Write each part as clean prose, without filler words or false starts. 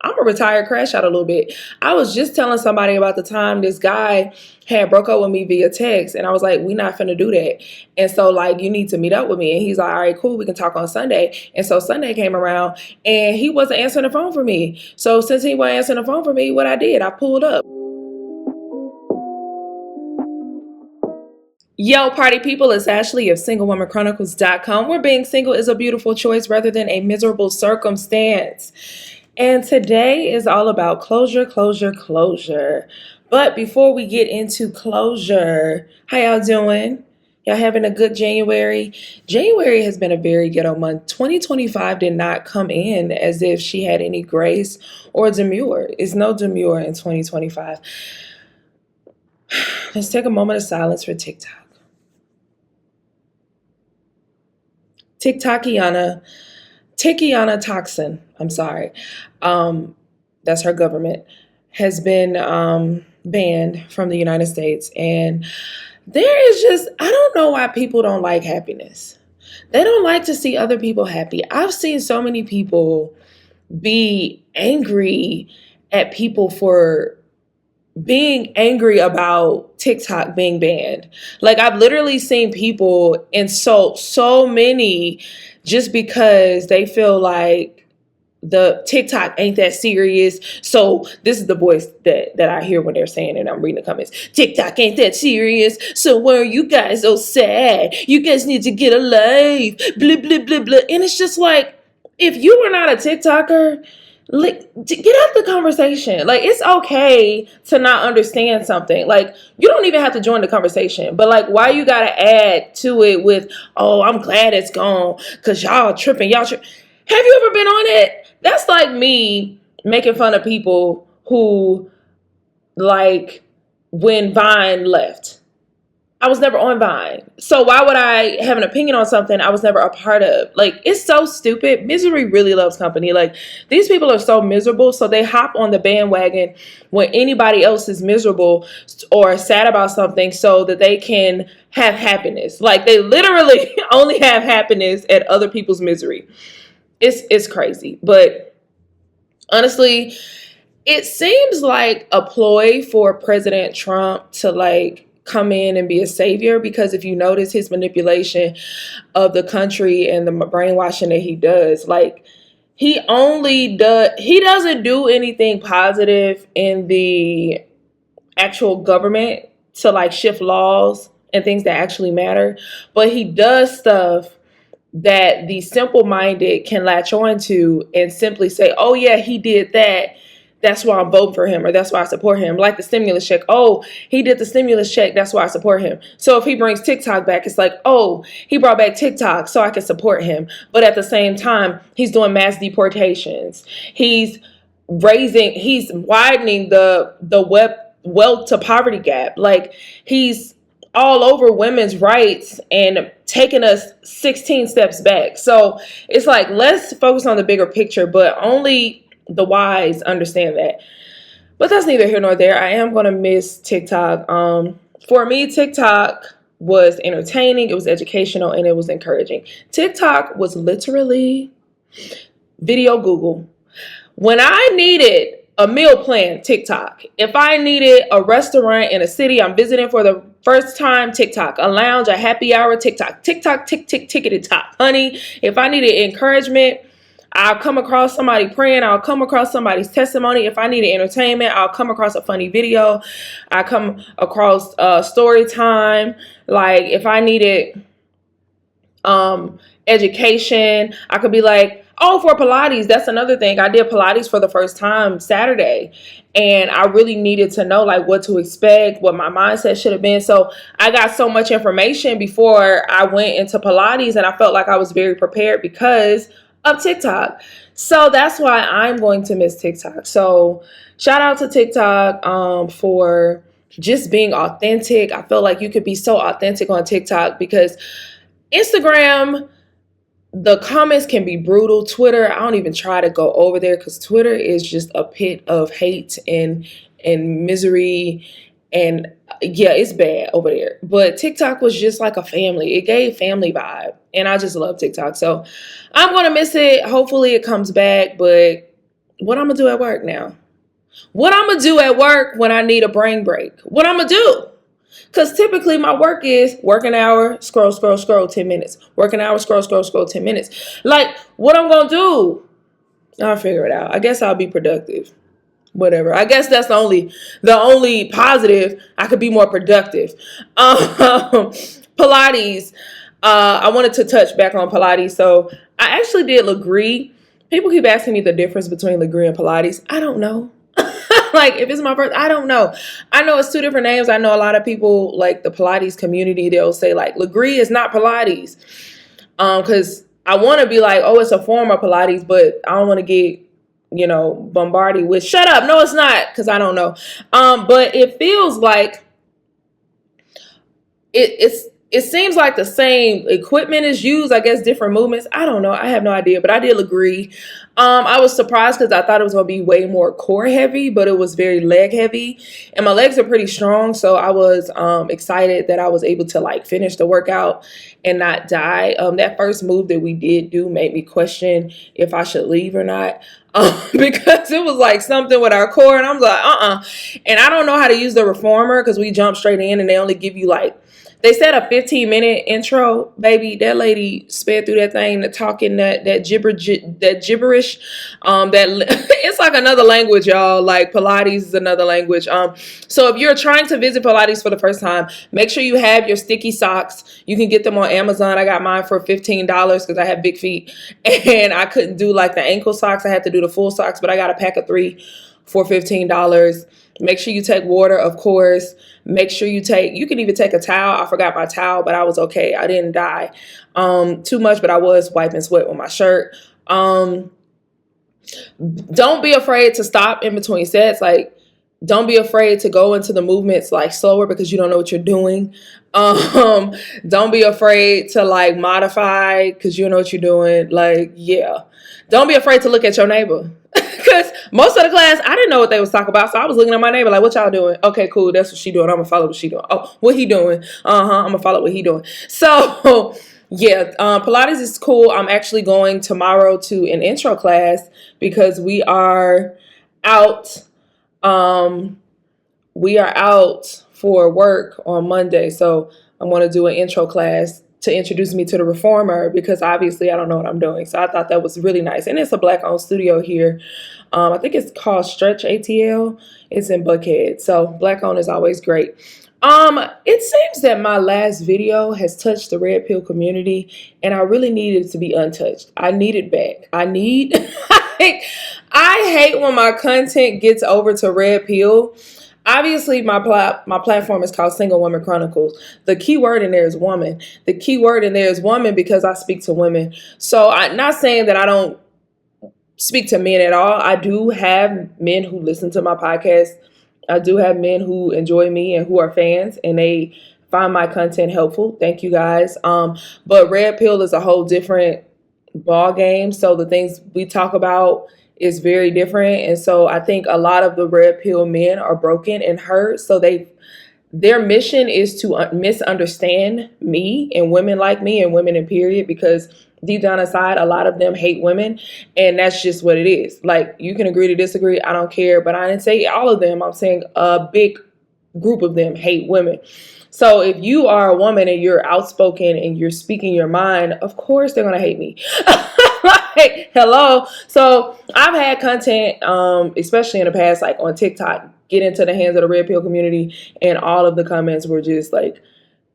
I'm a retired crash out a little bit. I was just telling somebody about the time this guy had broke up with me via text, and I was like, "We not finna do that." And so, like, you need to meet up with me. And he's like, "All right, cool. We can talk on Sunday." And so Sunday came around, and he wasn't answering the phone for me. So since he wasn't answering the phone for me, what I did, I pulled up. Yo, party people, it's Ashley of SingleWomanChronicles.com, where being single is a beautiful choice rather than a miserable circumstance. And today is all about closure, closure, closure. But before we get into closure, how y'all doing? Y'all having a good January? January has been a very ghetto month. 2025 did not come in as if she had any grace or demure. It's no demure in 2025. Let's take a moment of silence for TikTok. Tikiana Toxin, I'm sorry, that's her government, has been banned from the United States. And there is just, I don't know why people don't like happiness. They don't like to see other people happy. I've seen so many people be angry at people for being angry about TikTok being banned. Like, I've literally seen people insult so many just because they feel like the TikTok ain't that serious. So this is the voice that I hear when they're saying it. I'm reading the comments. TikTok ain't that serious. So why are you guys so sad? You guys need to get a life. Blah, blah, blah, blah. And it's just like, if you are not a TikToker, like, get out the conversation. Like, it's okay to not understand something. Like, you don't even have to join the conversation. But, like, why you gotta add to it with, "Oh, I'm glad it's gone because y'all tripping. Have you ever been on it?" That's like me making fun of people who, like, when Vine left. I was never on Vine. So why would I have an opinion on something I was never a part of? Like, it's so stupid. Misery really loves company. Like, these people are so miserable, so they hop on the bandwagon when anybody else is miserable or sad about something so that they can have happiness. Like, they literally only have happiness at other people's misery. It's crazy. But honestly, it seems like a ploy for President Trump to, like, come in and be a savior, because if you notice his manipulation of the country and the brainwashing that he does, like, he doesn't do anything positive in the actual government to, like, shift laws and things that actually matter, but he does stuff that the simple-minded can latch on to and simply say, "Oh yeah, he did that. That's why I'm voting for him," or "That's why I support him." Like the stimulus check. "Oh, he did the stimulus check. That's why I support him." So if he brings TikTok back, it's like, "Oh, he brought back TikTok, so I can support him." But at the same time, he's doing mass deportations. He's widening the wealth to poverty gap. Like, he's all over women's rights and taking us 16 steps back. So it's like, let's focus on the bigger picture, but only the wise understand that. But that's neither here nor there. I am going to miss TikTok. For me, TikTok was entertaining, it was educational, and it was encouraging. TikTok was literally video Google. When I needed a meal plan, TikTok. If I needed a restaurant in a city I'm visiting for the first time, TikTok. A lounge, a happy hour, TikTok. TikTok, tick, tick, tickety top. Honey, if I needed encouragement, I'll come across somebody praying. I'll come across somebody's testimony. If I needed entertainment, I'll come across a funny video. I come across story time. Like, if I needed education, I could be like, oh, for Pilates, that's another thing. I did Pilates for the first time Saturday, and I really needed to know, like, what to expect, what my mindset should have been. So I got so much information before I went into Pilates, and I felt like I was very prepared because of TikTok. So that's why I'm going to miss TikTok. So shout out to TikTok for just being authentic. I feel like you could be so authentic on TikTok, because Instagram, the comments can be brutal. Twitter, I don't even try to go over there, because Twitter is just a pit of hate and misery, and yeah, it's bad over there. But TikTok was just like a family. It gave family vibe, and I just love TikTok. So I'm gonna miss it. Hopefully it comes back, but What I'm gonna do at work now? What I'm gonna do at work when I need a brain break? What I'm gonna do? Because typically my work is work an hour, scroll, scroll, scroll 10 minutes. Work an hour, scroll, scroll, scroll 10 minutes. Like, what I'm gonna do? I'll figure it out. I guess I'll be productive. Whatever. I guess that's the only positive. I could be more productive. Pilates. I wanted to touch back on Pilates. So I actually did Legree. People keep asking me the difference between Legree and Pilates. I don't know. Like, if it's my first, I don't know. I know it's two different names. I know a lot of people, like the Pilates community, they'll say like Legree is not Pilates. Because I want to be like, oh, it's a form of Pilates, but I don't want to get, bombarded with shut up. No, it's not, because I don't know. But it feels like it seems like the same equipment is used, I guess different movements. I don't know. I have no idea, but I did agree. I was surprised because I thought it was going to be way more core heavy, but it was very leg heavy, and my legs are pretty strong. So I was excited that I was able to like finish the workout and not die. That first move that we did do made me question if I should leave or not. Because it was like something with our core, and I'm like, and I don't know how to use the reformer because we jumped straight in and they only give you like, they said a 15-minute intro, baby. That lady sped through that thing, talking that gibberish. It's like another language, y'all. Like Pilates is another language. So if you're trying to visit Pilates for the first time, make sure you have your sticky socks. You can get them on Amazon. I got mine for $15 because I have big feet, and I couldn't do like the ankle socks. I had to do the full socks, but I got a pack of 3 for $15. Make sure you take water, of course. Make sure you can even take a towel. I forgot my towel, but I was okay. I didn't die too much, but I was wiping sweat with my shirt. Don't be afraid to stop in between sets. Like, don't be afraid to go into the movements like slower because you don't know what you're doing. Don't be afraid to like modify because you don't know what you're doing. Like, yeah. Don't be afraid to look at your neighbor. Because most of the class, I didn't know what they was talking about. So I was looking at my neighbor like, what y'all doing? Okay, cool. That's what she doing. I'm going to follow what she doing. Oh, what he doing? I'm going to follow what he doing. So, yeah, Pilates is cool. I'm actually going tomorrow to an intro class because we are out. We are out for work on Monday. So I'm going to do an intro class to introduce me to the reformer because obviously I don't know what I'm doing. So I thought that was really nice. And it's a Black-owned studio here. I think it's called Stretch ATL. It's in Buckhead. So Black-owned is always great. It seems that my last video has touched the red pill community, and I really needed it to be untouched. I need it back. I hate when my content gets over to red pill. Obviously, my platform is called Single Woman Chronicles. The key word in there is woman. The key word in there is woman because I speak to women. So I'm not saying that I don't speak to men at all. I do have men who listen to my podcast. I do have men who enjoy me and who are fans, and they find my content helpful. Thank you guys. But red pill is a whole different ball game. So the things we talk about is very different. And so I think a lot of the red pill men are broken and hurt. So their mission is to misunderstand me and women like me and women in period, because deep down inside, a lot of them hate women. And that's just what it is. Like, you can agree to disagree. I don't care. But I didn't say all of them. I'm saying a big group of them hate women. So if you are a woman and you're outspoken and you're speaking your mind, of course they're going to hate me. Like, hello. So I've had content, especially in the past, like on TikTok, get into the hands of the red pill community, and all of the comments were just like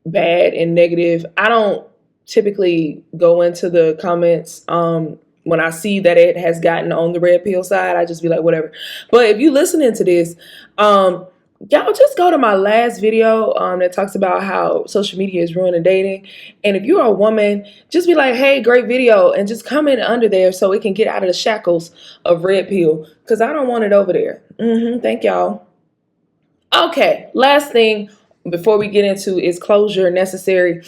bad and negative. I don't typically go into the comments when I see that it has gotten on the red pill side. I just be like, whatever. But if you listening to this, y'all just go to my last video that talks about how social media is ruining dating. And if you're a woman, just be like, hey, great video, and just comment under there so it can get out of the shackles of red pill, because I don't want it over there. Thank y'all. Okay, last thing before we get into is closure necessary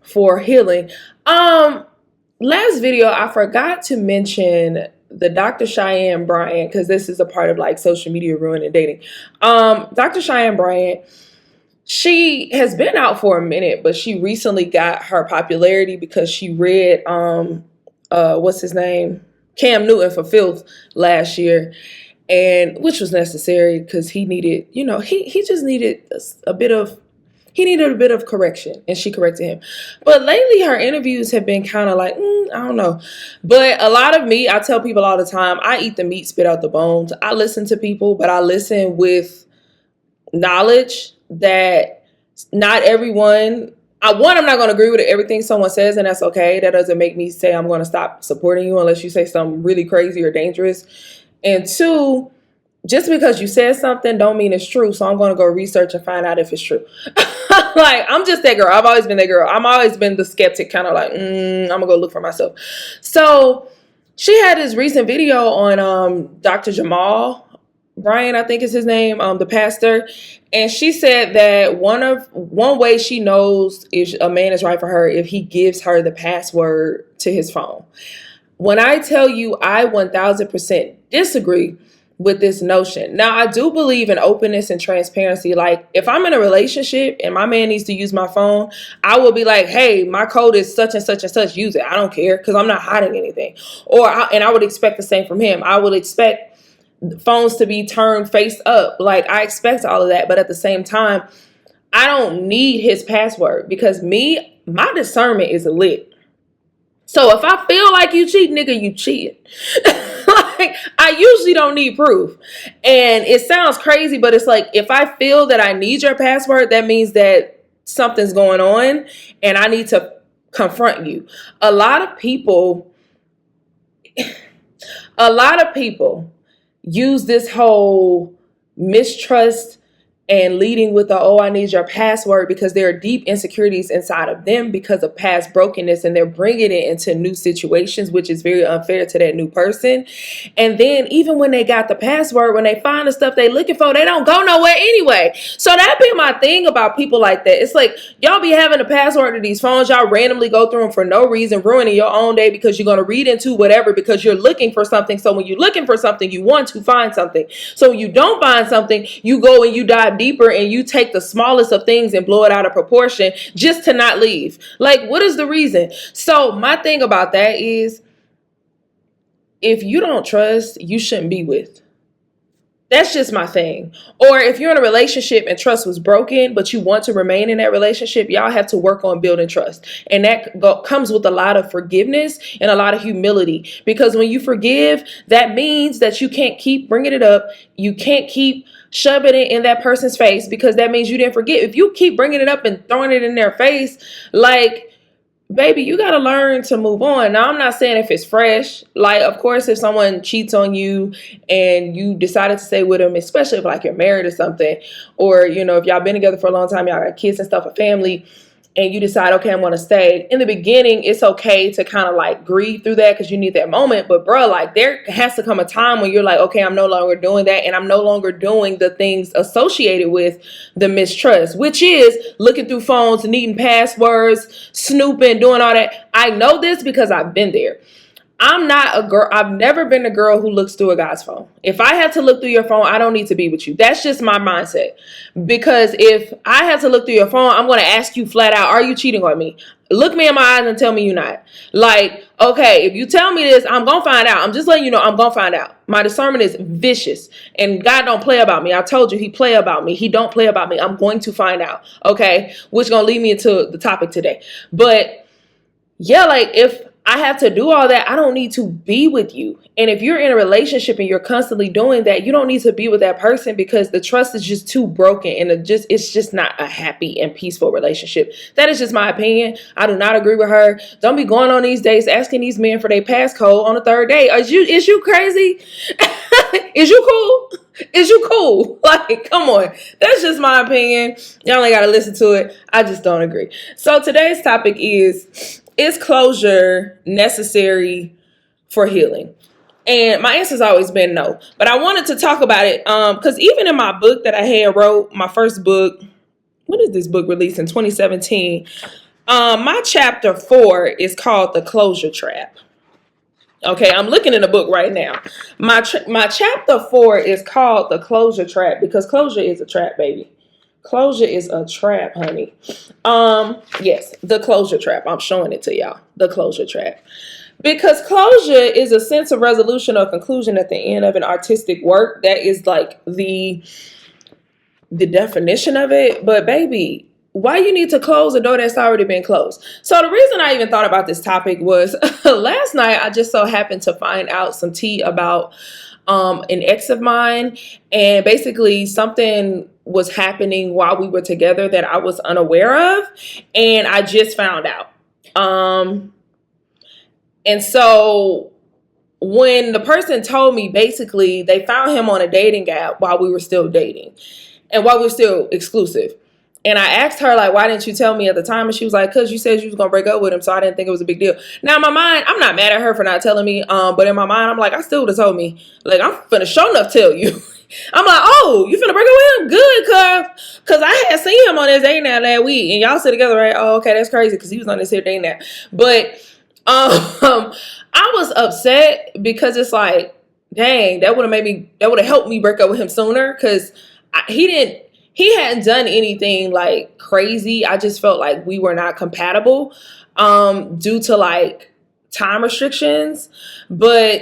for healing. Last video, I forgot to mention the Dr. Cheyenne Bryant, because this is a part of like social media ruining dating. Dr. Cheyenne Bryant, she has been out for a minute, but she recently got her popularity because she read, what's his name? Cam Newton for filth last year, and which was necessary because he needed, he just needed a bit of he needed a bit of correction, and she corrected him. But lately, her interviews have been kind of like, I don't know. But a lot of me, I tell people all the time, I eat the meat, spit out the bones. I listen to people, but I listen with knowledge that not everyone. I'm not going to agree with everything someone says, and that's okay. That doesn't make me say I'm going to stop supporting you unless you say something really crazy or dangerous. And two, just because you said something don't mean it's true. So I'm going to go research and find out if it's true. Like, I'm just that girl. I've always been that girl. I've always been the skeptic, kind of like, I'm going to go look for myself. So she had this recent video on Dr. Jamal Bryant, I think is his name, the pastor. And she said that one way she knows if a man is right for her, if he gives her the password to his phone. When I tell you I 1000% disagree with this notion. Now, I do believe in openness and transparency. Like, if I'm in a relationship and my man needs to use my phone, I will be like, hey, my code is such and such and such. Use it. I don't care, because I'm not hiding anything. And I would expect the same from him. I would expect phones to be turned face up. Like, I expect all of that. But at the same time, I don't need his password, because my discernment is lit. So if I feel like you cheat, nigga, you cheated. Like, I usually don't need proof. And it sounds crazy, but it's like, if I feel that I need your password, that means that something's going on and I need to confront you. A lot of people use this whole mistrust and leading with I need your password, because there are deep insecurities inside of them because of past brokenness, and they're bringing it into new situations, which is very unfair to that new person. And then even when they got the password, when they find the stuff they looking for, they don't go nowhere anyway. So that be my thing about people like that. It's like, y'all be having a password to these phones, y'all randomly go through them for no reason, ruining your own day because you're going to read into whatever because you're looking for something. So when you're looking for something, you want to find something. So when you don't find something, you go and you dive deeper and you take the smallest of things and blow it out of proportion just to not leave. Like, what is the reason? So my thing about that is, if you don't trust, you shouldn't be with. That's just my thing. Or if you're in a relationship and trust was broken, but you want to remain in that relationship, y'all have to work on building trust. And that comes with a lot of forgiveness and a lot of humility. Because when you forgive, that means that you can't keep bringing it up. You can't keep shoving it in that person's face, because that means you didn't forget. If you keep bringing it up and throwing it in their face, like, baby, you got to learn to move on. Now, I'm not saying if it's fresh. Like, of course, if someone cheats on you and you decided to stay with them, especially if like you're married or something, or, if y'all been together for a long time, y'all got kids and stuff, a family, and you decide, okay, I'm going to stay. In the beginning, it's okay to kind of like grieve through that because you need that moment. But bro, like, there has to come a time when you're like, okay, I'm no longer doing that. And I'm no longer doing the things associated with the mistrust, which is looking through phones, needing passwords, snooping, doing all that. I know this because I've been there. I'm not a girl. I've never been a girl who looks through a guy's phone. If I have to look through your phone, I don't need to be with you. That's just my mindset. Because if I have to look through your phone, I'm going to ask you flat out, are you cheating on me? Look me in my eyes and tell me you're not. Like, okay, if you tell me this, I'm going to find out. I'm just letting you know I'm going to find out. My discernment is vicious. And God don't play about me. I told you, he play about me. He don't play about me. I'm going to find out. Okay? Which is going to lead me into the topic today. But yeah, like, if I have to do all that, I don't need to be with you. And if you're in a relationship and you're constantly doing that, you don't need to be with that person, because the trust is just too broken, and it's just not a happy and peaceful relationship. That is just my opinion. I do not agree with her. Don't be going on these dates asking these men for their passcode on the third date. Is you crazy? Is you cool? Is you cool? Like, come on. That's just my opinion. Y'all ain't got to listen to it. I just don't agree. So today's topic is closure necessary for healing? And my answer's always been no. But I wanted to talk about it because even in my book that I had wrote, my first book, when is this book released? In 2017. My chapter 4 is called The Closure Trap. Okay, I'm looking in the book right now. My chapter 4 is called The Closure Trap, because closure is a trap, baby. Closure is a trap, honey. Yes, the closure trap. I'm showing it to y'all. The closure trap. Because closure is a sense of resolution or conclusion at the end of an artistic work. That is like the definition of it. But baby, why you need to close a door that's already been closed? So the reason I even thought about this topic was last night I just so happened to find out some tea about an ex of mine, and basically something was happening while we were together that I was unaware of, and I just found out. And so when the person told me, basically they found him on a dating app while we were still dating and while we were still exclusive. And I asked her, like, why didn't you tell me at the time? And she was like, because you said you was going to break up with him, so I didn't think it was a big deal. Now, in my mind, I'm not mad at her for not telling me. But in my mind, I'm like, I still would have told me. Like, I'm finna sure enough tell you. I'm like, oh, you finna break up with him? Good, cause I had seen him on his dating app that week. And y'all sit together, right? Oh, okay, that's crazy, because he was on this here dating app. But I was upset because it's like, dang, that would have helped me break up with him sooner, because he hadn't done anything like crazy. I just felt like we were not compatible due to like time restrictions. But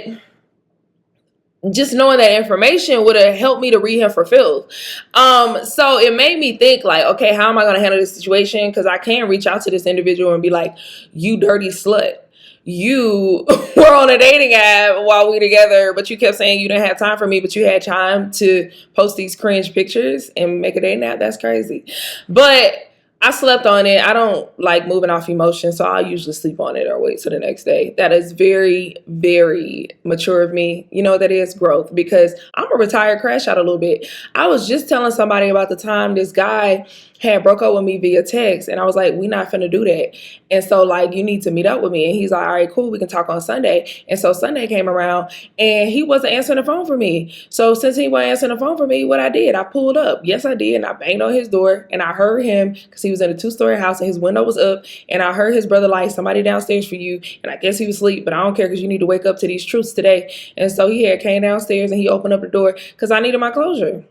just knowing that information would have helped me to read him for filth. So it made me think like, okay, how am I going to handle this situation? Because I can't reach out to this individual and be like, you dirty slut. You were on a dating app while we together, but you kept saying you didn't have time for me, but you had time to post these cringe pictures and make a dating app. That's crazy. But I slept on it. I don't like moving off emotion, so I'll usually sleep on it or wait till the next day. That is very, very mature of me. You know, that is growth, because I'm a retired crash out a little bit. I was just telling somebody about the time this guy had broke up with me via text, and I was like, we not finna do that. And so like, you need to meet up with me. And he's like, all right, cool, we can talk on Sunday. And so Sunday came around and he wasn't answering the phone for me. So since he wasn't answering the phone for me, what I did, I pulled up. Yes, I did. And I banged on his door, and I heard him, because he was in a 2-story house and his window was up, and I heard his brother like, somebody downstairs for you. And I guess he was asleep, but I don't care, because you need to wake up to these truths today. And so he had came downstairs and he opened up the door because I needed my closure.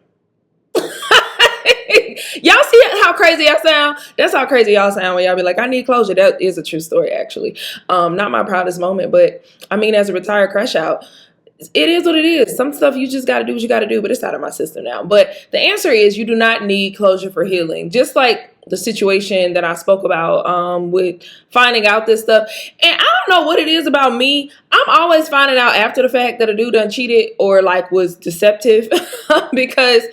Y'all see how crazy I sound? That's how crazy y'all sound when y'all be like, I need closure. That is a true story, actually. Not my proudest moment, but I mean, as a retired crash out, it is what it is. Some stuff you just got to do what you got to do, but it's out of my system now. But the answer is, you do not need closure for healing. Just like the situation that I spoke about with finding out this stuff. And I don't know what it is about me. I'm always finding out after the fact that a dude done cheated or like was deceptive because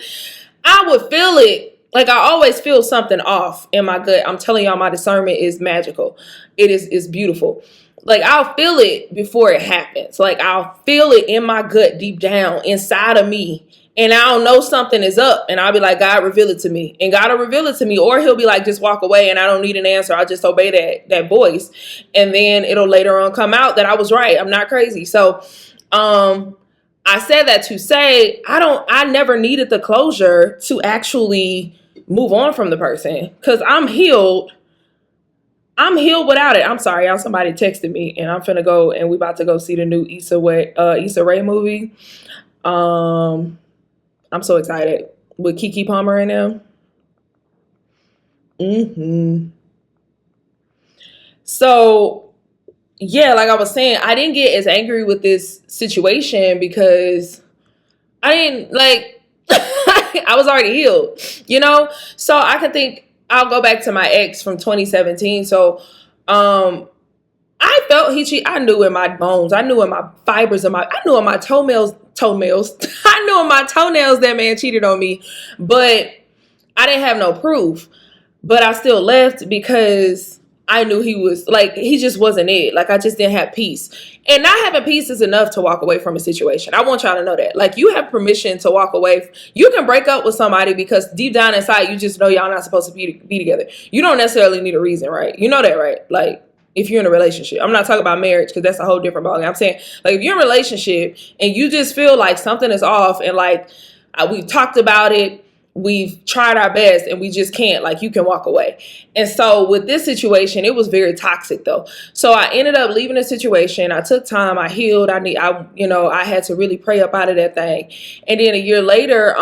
I would feel it. Like, I always feel something off in my gut. I'm telling y'all, my discernment is magical. It's beautiful. Like, I'll feel it before it happens. Like, I'll feel it in my gut deep down inside of me. And I'll know something is up. And I'll be like, God, reveal it to me. And God will reveal it to me. Or he'll be like, just walk away and I don't need an answer. I'll just obey that voice. And then it'll later on come out that I was right. I'm not crazy. So, I said that to say, I never needed the closure to actually move on from the person, because I'm healed without it. I'm sorry, y'all. Somebody texted me, and I'm finna go, and we about to go see the new Issa Rae movie. I'm so excited with Keke Palmer in them. So yeah, like I was saying, I didn't get as angry with this situation because I didn't like. I was already healed, you know? So I can think, I'll go back to my ex from 2017. So I felt he cheated. I knew in my bones. I knew in my fibers of I knew in my toenails. I knew in my toenails that man cheated on me. But I didn't have no proof. But I still left because I knew he just wasn't it. Like, I just didn't have peace. And not having peace is enough to walk away from a situation. I want y'all to know that. Like, you have permission to walk away. You can break up with somebody because deep down inside, you just know y'all not supposed to be together. You don't necessarily need a reason, right? You know that, right? Like, if you're in a relationship. I'm not talking about marriage, because that's a whole different ballgame. I'm saying, like, if you're in a relationship and you just feel like something is off, and like, we've talked about it, we've tried our best, and we just can't, like, you can walk away. And so with this situation, it was very toxic though. So I ended up leaving the situation. I took time, I healed. I had to really pray up out of that thing. And then a year later,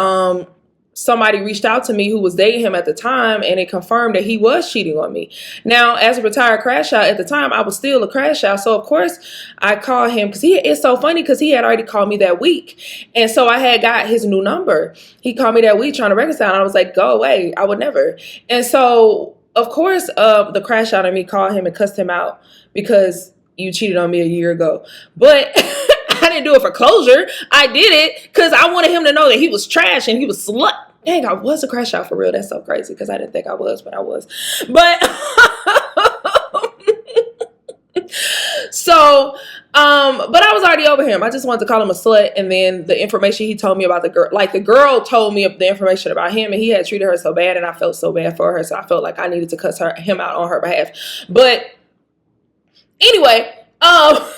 somebody reached out to me who was dating him at the time, and it confirmed that he was cheating on me. Now, as a retired crash out at the time, I was still a crash out. So, of course, I called him because it's so funny because he had already called me that week. And so I had got his new number. He called me that week trying to reconcile. And I was like, go away. I would never. And so, of course, the crash out of me called him and cussed him out because you cheated on me a year ago. But I didn't do it for closure. I did it because I wanted him to know that he was trash and he was slut. Dang, I was a crash out for real. That's so crazy because I didn't think I was, but I was. But so, but I was already over him. I just wanted to call him a slut. And then the information he told me about the girl, like the girl told me the information about him, and he had treated her so bad, and I felt so bad for her. So I felt like I needed to cuss him out on her behalf. But anyway, I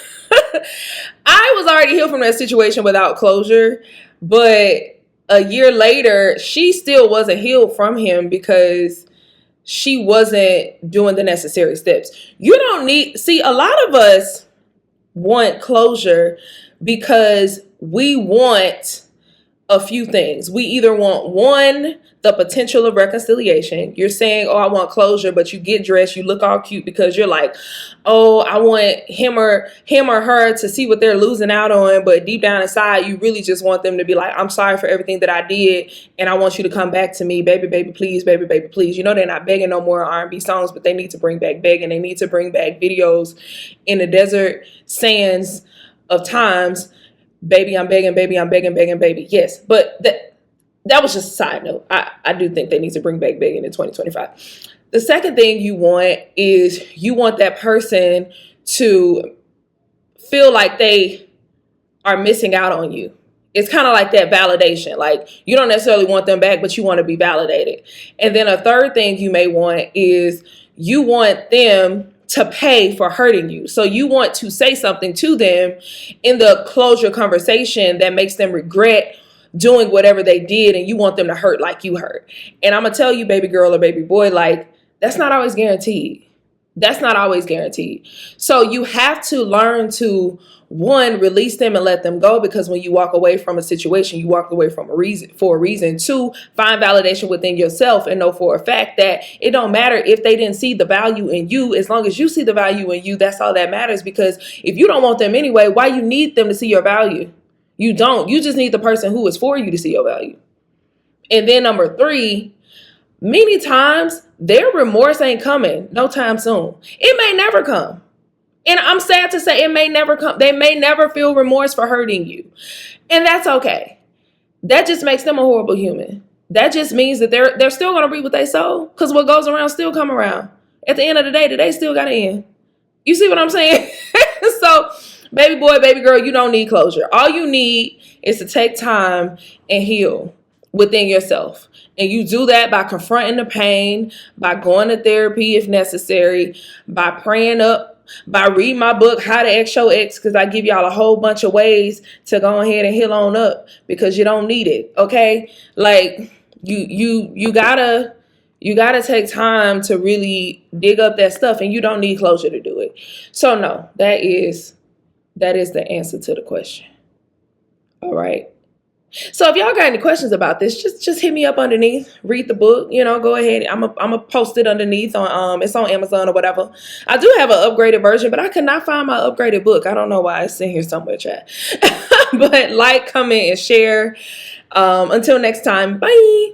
was already healed from that situation without closure, but a year later, she still wasn't healed from him because she wasn't doing the necessary steps. You don't need, see, a lot of us want closure because we want a few things. We either want one, the potential of reconciliation. You're saying, oh, I want closure, but you get dressed, you look all cute because you're like, oh, I want him or her to see what they're losing out on. But deep down inside, you really just want them to be like, I'm sorry for everything that I did, and I want you to come back to me. Baby, baby, please, baby, baby, please. You know, they're not begging no more R&B songs, but they need to bring back begging. They need to bring back videos in the desert sands of times. Baby, I'm begging, baby, I'm begging, begging, baby. Yes, but that was just a side note. I do think they need to bring back begging in 2025. The second thing you want is you want that person to feel like they are missing out on you. It's kind of like that validation. Like, you don't necessarily want them back, but you want to be validated. And then a third thing you may want is you want them to pay for hurting you. So you want to say something to them in the closure conversation that makes them regret doing whatever they did, and you want them to hurt like you hurt. And I'm going to tell you, baby girl or baby boy, like, that's not always guaranteed. That's not always guaranteed. So you have to learn to, one, release them and let them go, because when you walk away from a situation, you walk away from for a reason. Two, find validation within yourself and know for a fact that it don't matter if they didn't see the value in you. As long as you see the value in you, that's all that matters. Because if you don't want them anyway, why you need them to see your value? You don't. You just need the person who is for you to see your value. And then number three, many times their remorse ain't coming no time soon. It may never come. And I'm sad to say it may never come. They may never feel remorse for hurting you. And that's okay. That just makes them a horrible human. That just means that they're still going to reap what they sow, because what goes around still come around. At the end of the day still got to end. You see what I'm saying? So, baby boy, baby girl, you don't need closure. All you need is to take time and heal within yourself. And you do that by confronting the pain, by going to therapy if necessary, by praying up, by reading my book, How to X Your Ex, because I give y'all a whole bunch of ways to go ahead and heal on up, because you don't need it. Okay? Like, you gotta take time to really dig up that stuff, and you don't need closure to do it. So no, that is the answer to the question. All right. So if y'all got any questions about this, just hit me up underneath. Read the book, go ahead. I'm a post it underneath on it's on Amazon or whatever. I do have an upgraded version, but I could not find my upgraded book. I don't know why. It's in here somewhere, chat. But like, comment, and share. Until next time, bye.